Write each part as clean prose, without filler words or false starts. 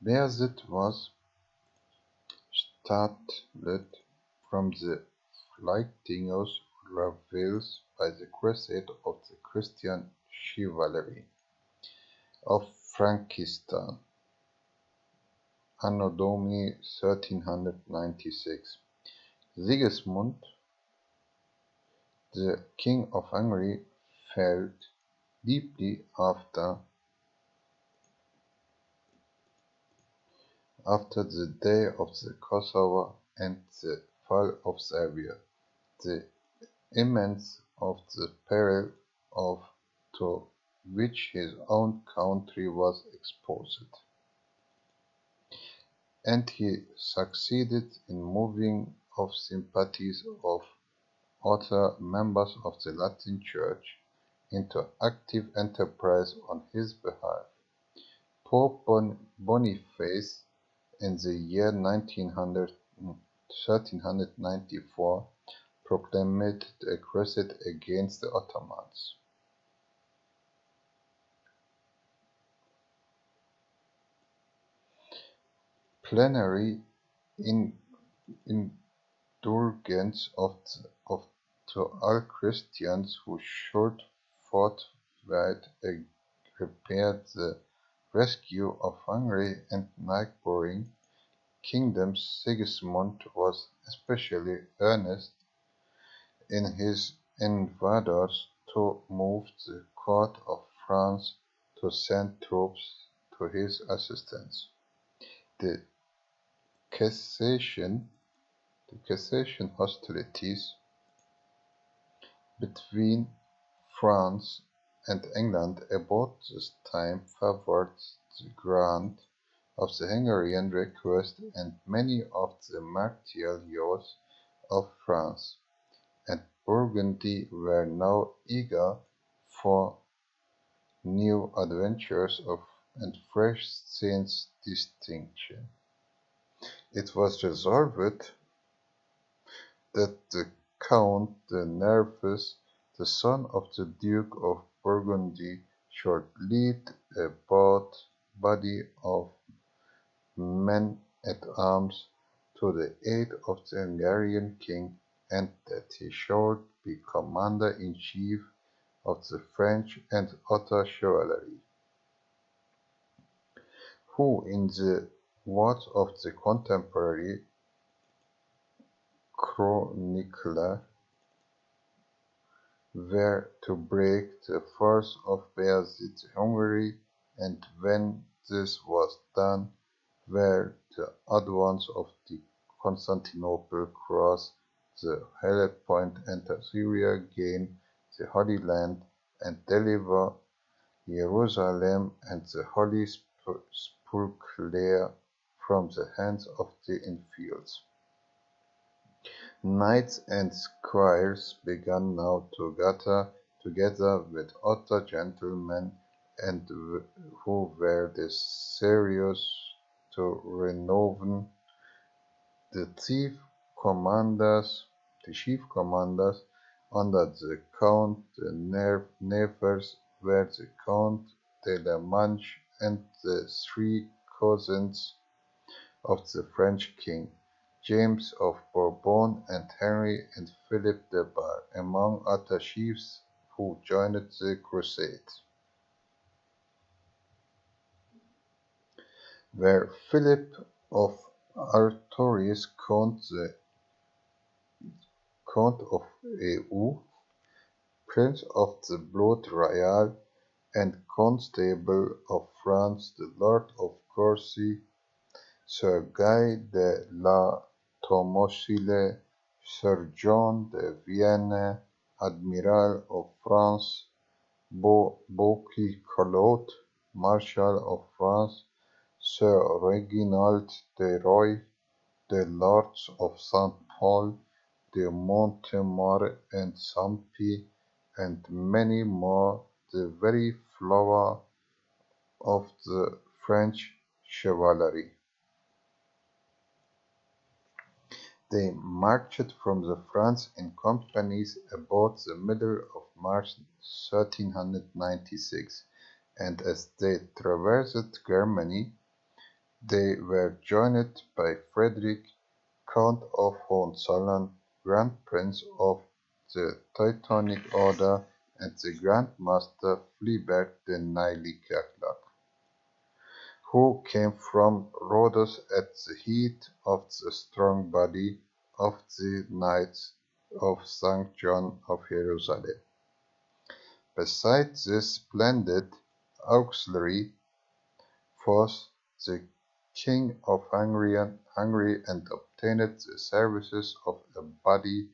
Bayezid was startled from the flighting ravels by the crusade of the Christian chivalry of Frankistan, Anno Domini 1396. Sigismund, the King of Hungary, felt deeply after the day of the Kosovo and the fall of Serbia, the immense of the peril to which his own country was exposed, and he succeeded in moving of sympathies of other members of the Latin Church into active enterprise on his behalf. Pope Boniface, in the year 1394, proclaimed a crusade against the Ottomans. Plenary indulgence to all Christians who should forthwith repair the rescue of Hungary and neighboring kingdoms. Sigismund was especially earnest in his endeavors to move the court of France to send troops to his assistance. The cessation hostilities between France and England about this time favored the grant of the Hungarian request, and many of the martial youths of France and Burgundy were now eager for new adventures and fresh scenes distinction. It was resolved that the Count de Nervous, the son of the Duke of Burgundy, should lead a body of men-at-arms to the aid of the Hungarian king, and that he should be commander-in-chief of the French and Otto chivalry, who, in the words of the contemporary chronicler, were to break the force of Bayezid Hungary, and when this was done, were the advance of the Constantinople, cross the Hellespont, enter Syria, gain the Holy Land, and deliver Jerusalem and the Holy Sepulchre from the hands of the infidels. Knights and squires began now to gather together with other gentlemen, and who were desirous to renown the chief commanders under the Count de Nevers were the Count de la Manche and the three cousins of the French king, James of Bourbon and Henry and Philip de Bar, among other chiefs who joined the crusade. Where Philip of Artois, Count of Eu, Prince of the Blood Royal and Constable of France, the Lord of Courcy, Sir Guy de la Tomosile, Sir John de Vienne, Admiral of France, Beauclerc, Marshal of France, Sir Reginald de Roy, the Lords of St. Paul, de Montemar and Sampy, and many more, the very flower of the French chivalry. They marched from the France in companies about the middle of March 1396, and as they traversed Germany, They were joined by Frederick, Count of Hohenzollern, Grand Prince of the Teutonic Order, and the Grand Master Flibert de Nijlkerk, who came from Rhodes at the head of the strong body of the Knights of St. John of Jerusalem. Besides this splendid auxiliary force, the King of Hungary and obtained the services of a body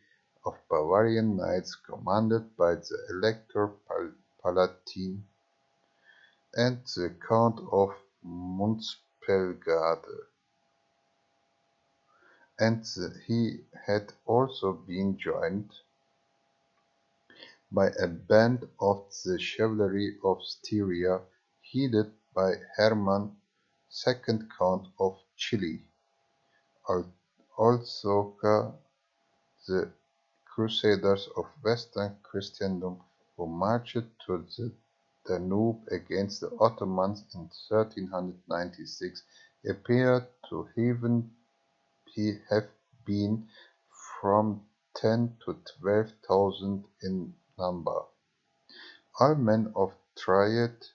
of Bavarian knights commanded by the Elector Palatine and the Count of Munspelgade, and he had also been joined by a band of the chivalry of Styria, headed by Hermann, second Count of Chile, also the Crusaders of Western Christendom, who marched to the Danube against the Ottomans in 1396, appeared to have been from 10 to 12,000 in number. All men of tried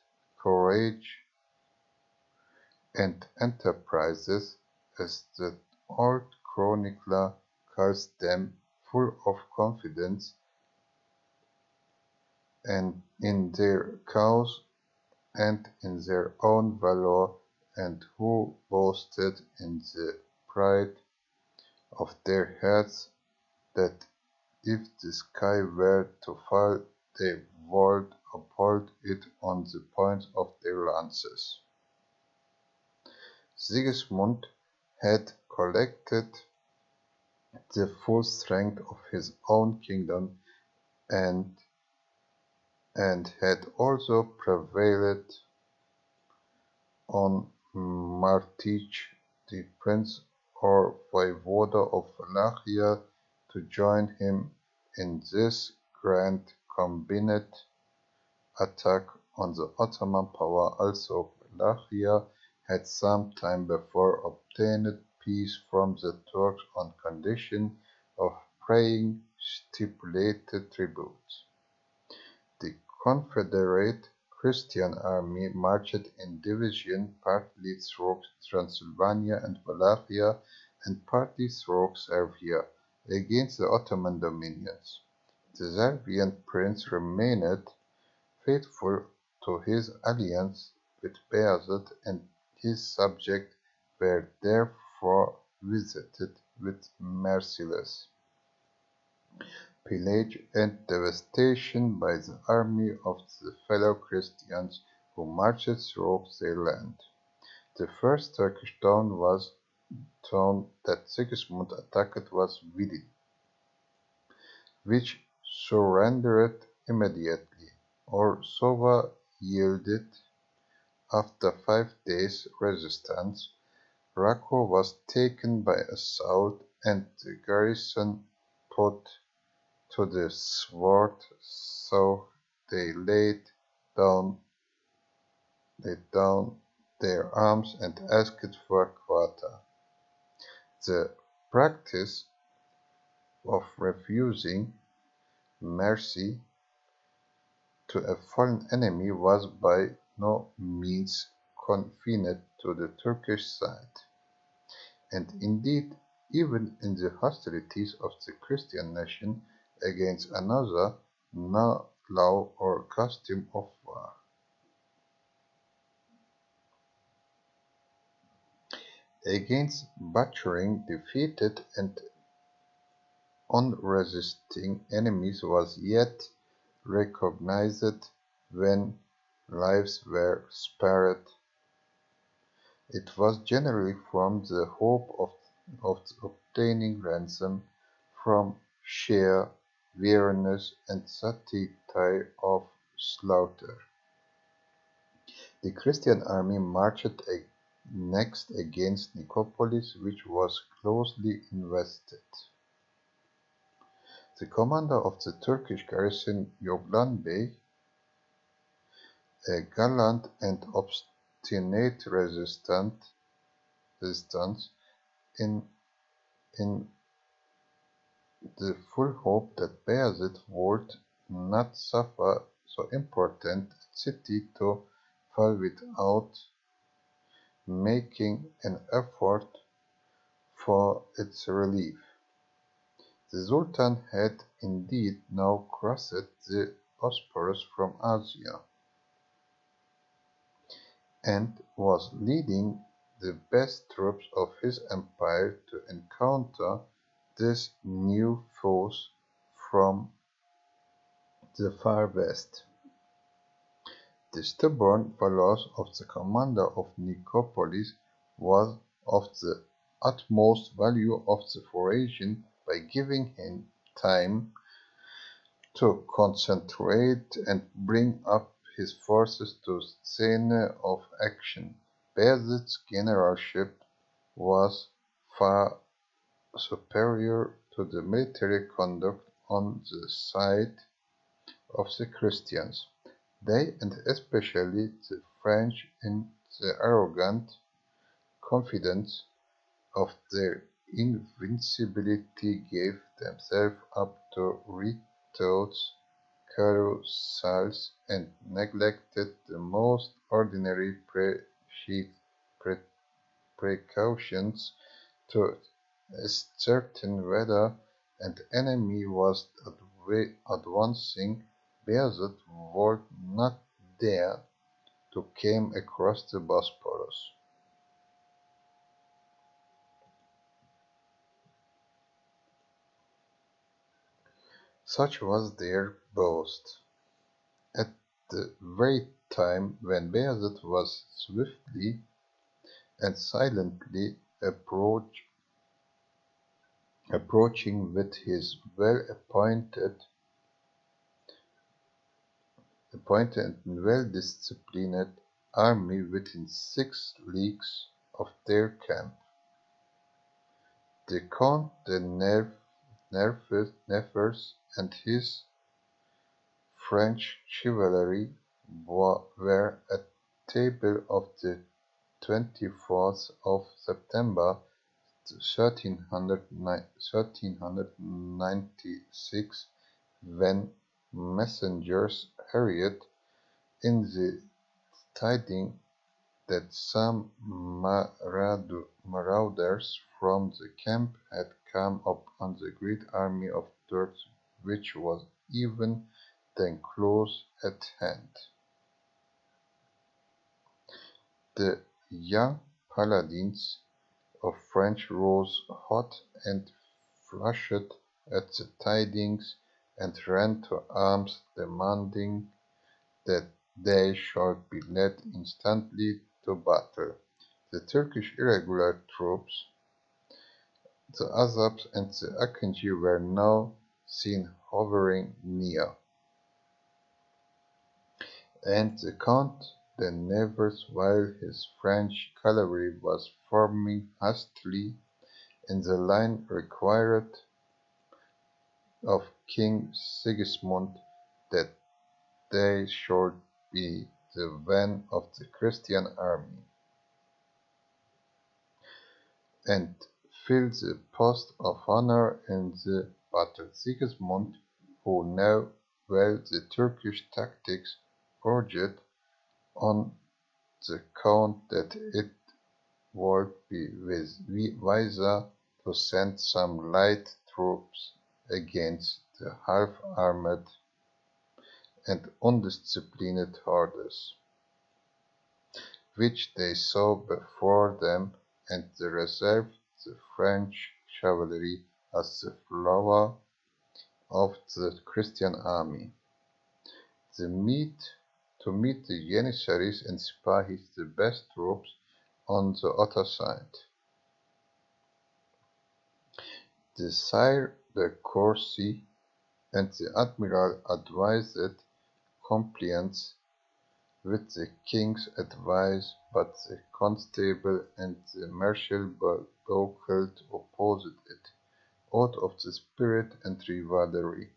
courage and enterprises, as the old chronicler calls them, full of confidence and in their cause and in their own valor, and who boasted in the pride of their heads that if the sky were to fall, they would uphold it on the points of their lances. Sigismund had collected the full strength of his own kingdom and had also prevailed on Martich, the prince or voivoda of Wallachia, to join him in this grand combined attack on the Ottoman power. Also, Wallachia had some time before obtained peace from the Turks on condition of paying stipulated tributes. The Confederate Christian army marched in division partly through Transylvania and Wallachia and partly through Serbia against the Ottoman dominions. The Serbian prince remained faithful to his alliance with Bayezid, and his subjects were therefore visited with merciless pillage and devastation by the army of the fellow Christians who marched through their land. The first Turkish town that Sigismund attacked was Vidin, which surrendered immediately, or Sova yielded after 5 days' resistance. Raco was taken by assault, and the garrison put to the sword, so they laid down their arms and asked for quarter. The practice of refusing mercy to a foreign enemy was by no means confined to the Turkish side, and indeed, even in the hostilities of the Christian nation against another, no law or custom of war. Against butchering defeated and unresisting enemies was yet recognized when lives were spared. It was generally from the hope of obtaining ransom from sheer weariness and satire of slaughter. The Christian army marched next against Nicopolis, which was closely invested. The commander of the Turkish garrison, Yoglan Bey, a gallant and obstinate resistant, resistance in the full hope that Bayezid would not suffer so important a city to fall without making an effort for its relief. The Sultan had indeed now crossed the Bosporus from Asia, and was leading the best troops of his empire to encounter these new foes from the far west. The stubborn valor of the commander of Nicopolis was of the utmost value of the forager by giving him time to concentrate and bring up his forces to scene of action. Bayezid's generalship was far superior to the military conduct on the side of the Christians. They, and especially the French, in the arrogant confidence of their invincibility, gave themselves up to redoubts, carousals, and neglected the most ordinary precautions to ascertain whether an enemy was advancing. Bayezid would not dare to come across the Bosporus. Such was their boast. At the very time when Bayezid was swiftly and silently approaching with his well-appointed and well-disciplined army within 6 leagues of their camp, the Count de Nevers and his French chivalry were at table of the 24th of September 1396, when messengers hurried in the tidings that some marauders from the camp had come upon the great army of Turks, which was even then close at hand. The young paladins of France rose hot and flushed at the tidings, and ran to arms, demanding that they should be led instantly to battle. The Turkish irregular troops, the Azabs and the Akinji, were now seen hovering near, and the Count de Nevers, while his French cavalry was forming hastily in the line required of King Sigismund, that they should be the van of the Christian army, and fill the post of honor in the battle. Sigismund, who knew well the Turkish tactics, urged on the Count that it would be wiser to send some light troops against the half-armed and undisciplined hordes which they saw before them, and they reserved the French cavalry as the flower of the Christian army. To meet the Janissaries and Sipahis, the best troops on the other side. The Sire de Courcy and the Admiral advised compliance with the king's advice, but the constable and the marshal balked opposed it, out of the spirit and rivalry,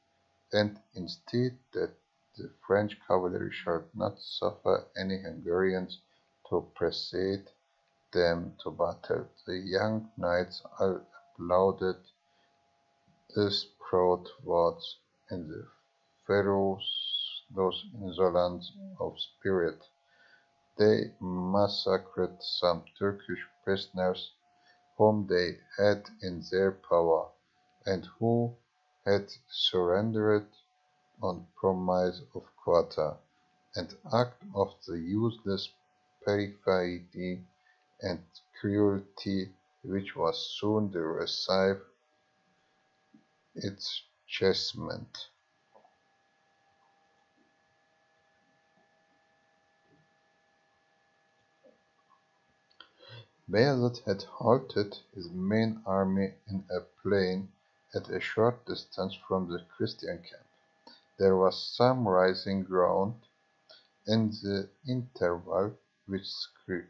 and instead that the French cavalry should not suffer any Hungarians to precede them to battle. The young knights all applauded these proud words in the ferocious insolence of spirit. They massacred some Turkish prisoners whom they had in their power, and who had surrendered on promise of quarter, an act of the useless perfidy and cruelty which was soon to receive its chastisement. Bayezid had halted his main army in a plain at a short distance from the Christian camp. There was some rising ground in the interval which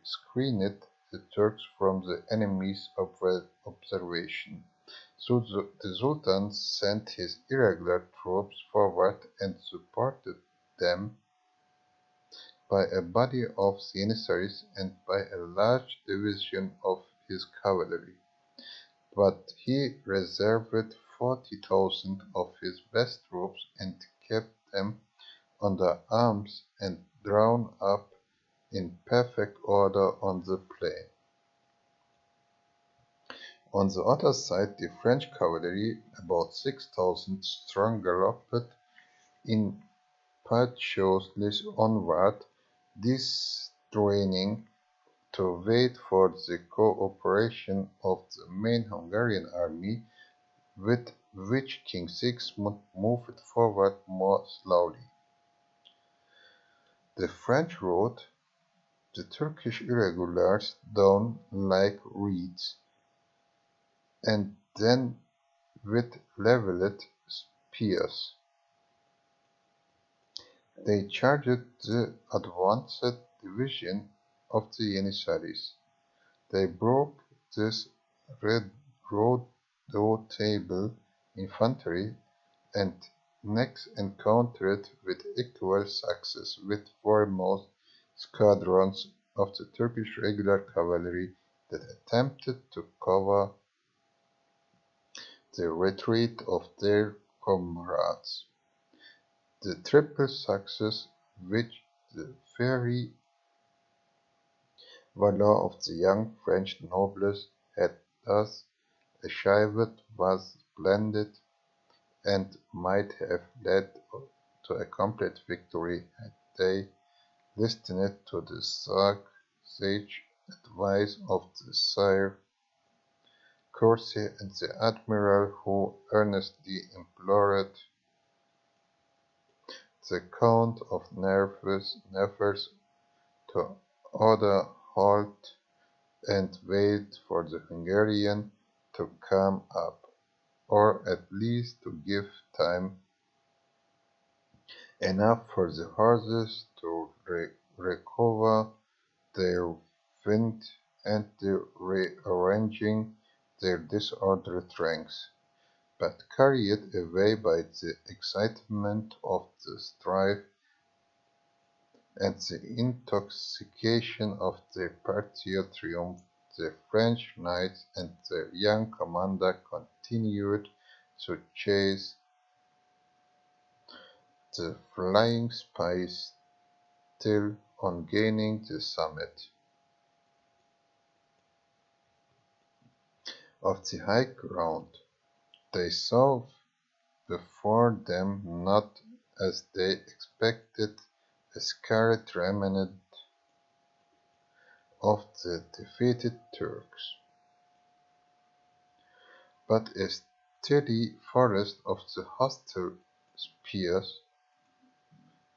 screened the Turks from the enemy's observation. So the Sultan sent his irregular troops forward and supported them by a body of Janissaries and by a large division of his cavalry. But he reserved 40,000 of his best troops and kept them under arms and drawn up in perfect order on the plain. On the other side, the French cavalry, about 6,000 strong, galloped impetuously onward, disdaining to wait for the cooperation of the main Hungarian army, with which King Sigismund moved forward more slowly. The French rode the Turkish irregulars down like reeds, and then with levelled spears they charged the advanced division of the Janissaries. They broke this redoubtable infantry, and next encountered with equal success with foremost squadrons of the Turkish regular cavalry that attempted to cover the retreat of their comrades. The triple success which the fiery valor of the young French nobles had thus achieved was splendid, and might have led to a complete victory had they listened to the sage advice of the Sire Corsi and the admiral, who earnestly implored the Count of Nevers to order halt and wait for the Hungarian to come up, or at least to give time enough for the horses to recover their wind and the rearranging their disordered ranks, but carried away by the excitement of the strife and the intoxication of their patriot triumph, the French knights and their young commander continued to chase the flying spies till, on gaining the summit of the high ground, they saw before them, not as they expected, a scarred remnant of the defeated Turks, but a steady forest of the hostile spears,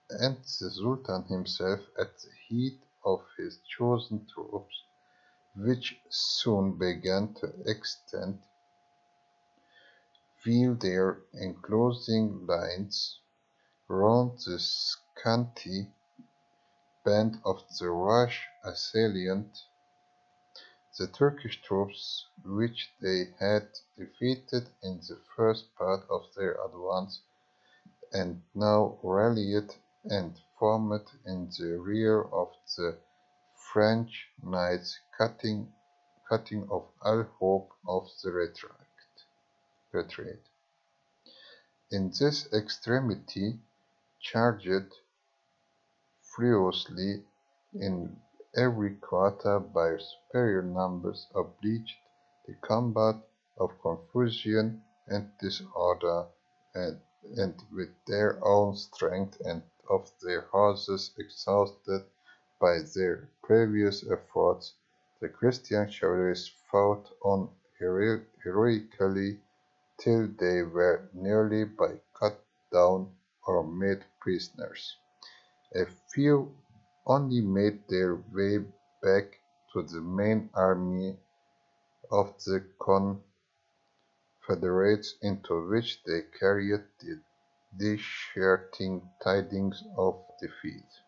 and the Sultan himself at the head of his chosen troops, which soon began to extend while their enclosing lines round the scanty band of the rash assailant. The Turkish troops, which they had defeated in the first part of their advance, and now rallied and formed in the rear of the French knights cutting off all hope of the retreat. In this extremity, charged furiously in every quarter by superior numbers, obliged the combat of confusion and disorder, and with their own strength and of their horses exhausted by their previous efforts, the Christian chivalries fought on heroically till they were nearly by cut down or made prisoners. A few only made their way back to the main army of the Confederates, into which they carried the disheartening tidings of defeat.